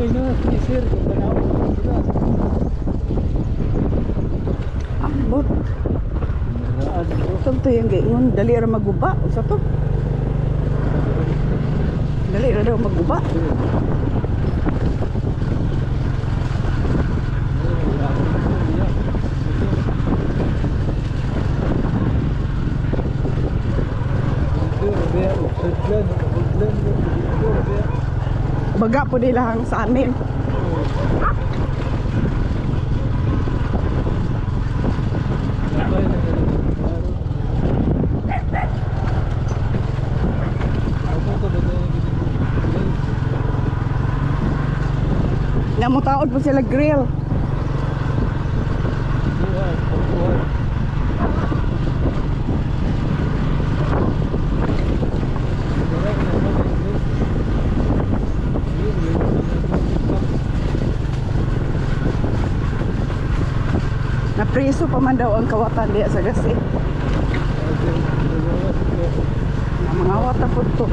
Ambot. Ito yung gayon. Dali ra maguba. Usa to. Dali ra daw maguba. Baga po nila ang sa amin. Namutaod po sila grill. Napriso pa man daw ang kawatan diya sa gasi. Mga wata po to.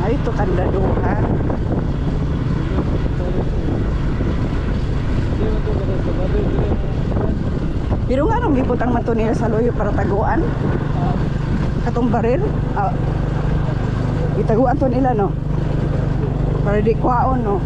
Ay, ito kandaduhan. Pero nga nung giputang mato nila sa loyo para taguan. Katong baril. Itaguan to nila, no? Para di kwaon, no?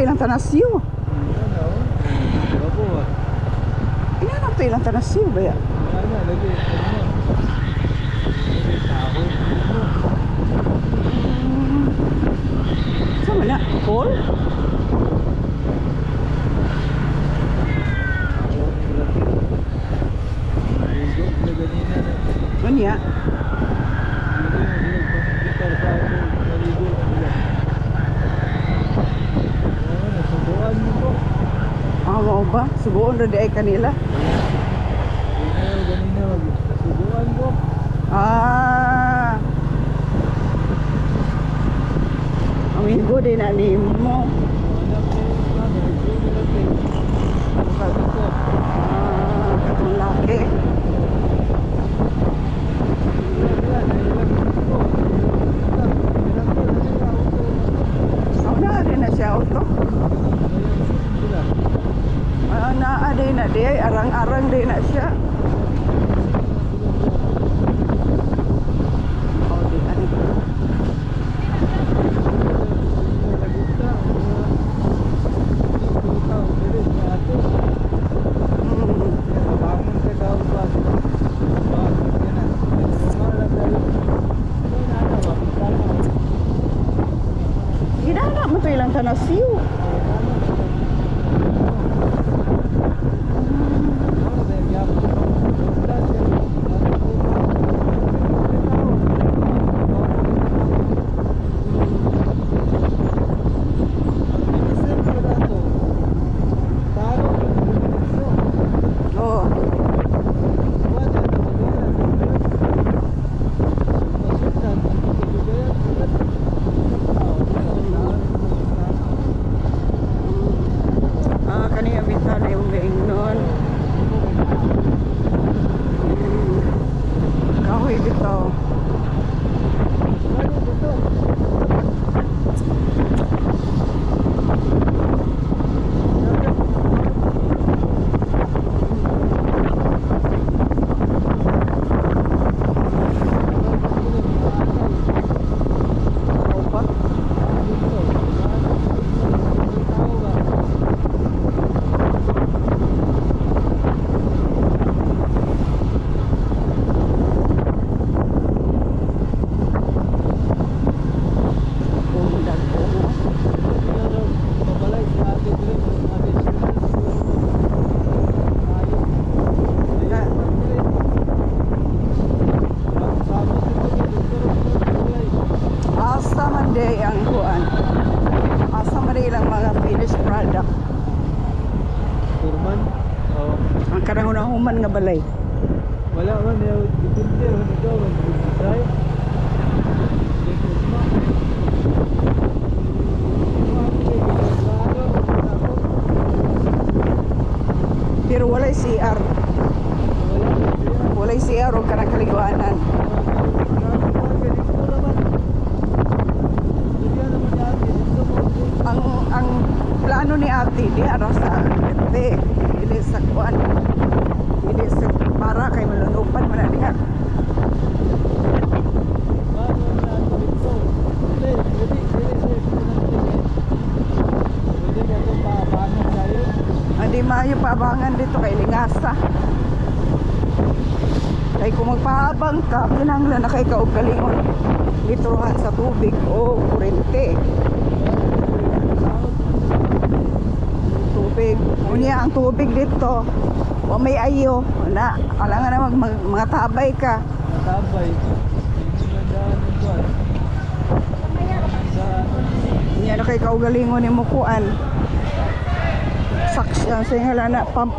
Ilang tanasyo. Inanap to ilang tanasyo ba ya? Sama na? Paul? Ano ya? Mo ba? Subuon ra di ay kanila. Subuan mo. Amigo din na ni mo. Katong laki. Na din na siya auto. Naaday na di ay arang-arang din na siya. Gidana mo to ilang tanasiw. balay. Wala man yung dipindi. Ikaw, mag-isay. Pero walay CR. Walay CR o kanang kaliguanan. Ang plano ni ate di ara sa ete dili sa kuan dili sa para kay malunupan man diha. Adi maayo paabangan dito kay Lingasa. Kay kung magpaabang ka, kinahanglan na kay ka og kalingon gituruhan sa tubig o kurente. Tubig. Unya ang tubig dito, o may ayo na alangan na mga tabay ka. Tabay. Unya na kay ka og kalingon nimo kuan. Saksyan sa ingala na pump.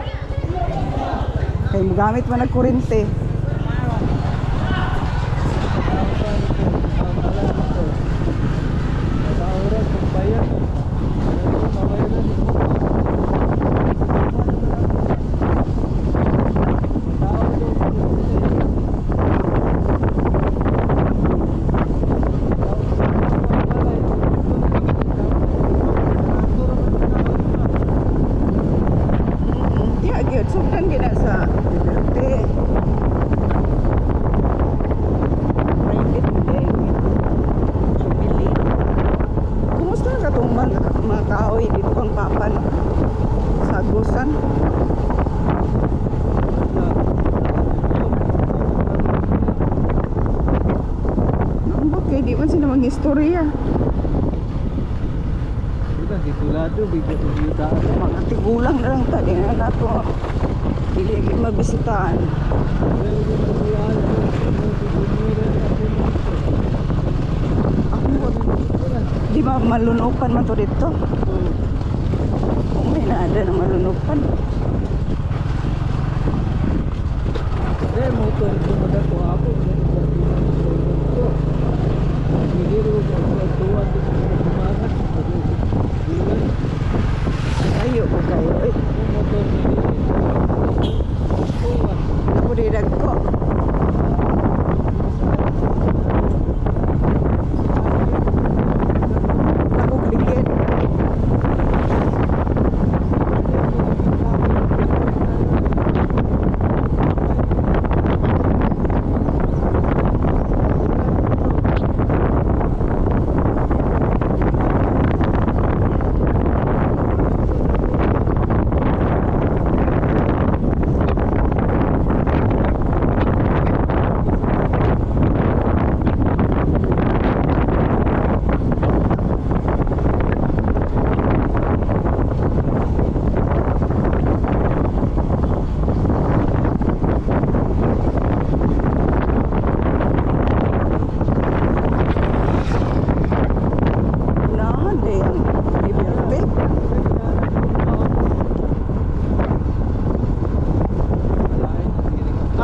Kay mogamit man og kurente. Sugdan gina sa Duterte. Private building. Jubilee. Kumusta ka itong mga kahoy dito kang papan? Sa Agusan? Nambot kayo, di man sila mag-istorya. Titulado, bigyan ng yuta. Mga tigulang na lang tadi na nato. Dili mabisitaan. Di ba malunupan man to dito? May naada na malunupan. Motor ito magato ako. Hindi rin ako Ayo ko kayo. Ako didag ko. Ako klikit.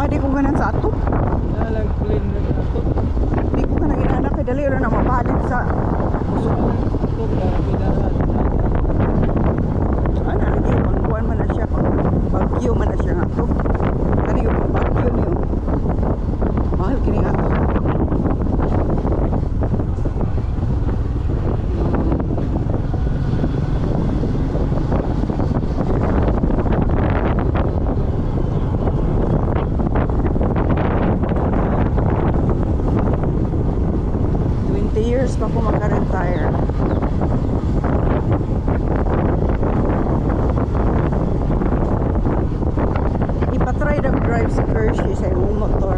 Di ko ganan sa ato. Nalagplin na ato. Di ko ganan inanak kay dali ra na mapalit sa ana lagi pangkuan man na siya bagyo man na siya nga to. Kani yung bagyo niyo. Mahal kini nga. Years pa ko maka-retire. Ipatry na drive si Hershey sa iyong motor.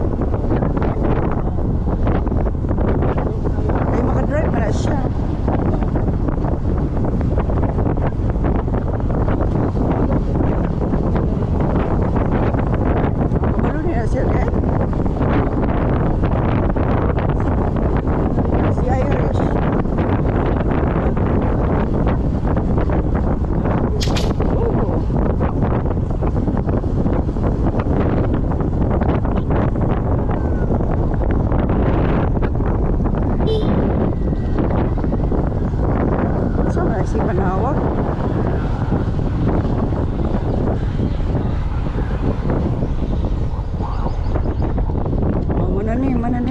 Ay maka-drive na siya. Kabalo niya siya eh.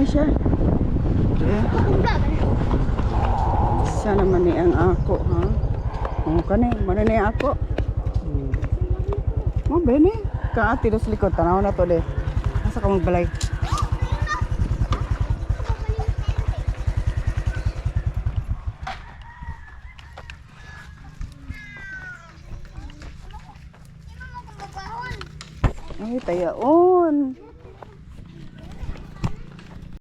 ni siya. Eh, siya naman ni ang ako, ha? O, kani, mana ni ako. Mo, bene. Ka ati dos likod, tanaw na to, de. Asa ka magbalay? Ay, tayaon.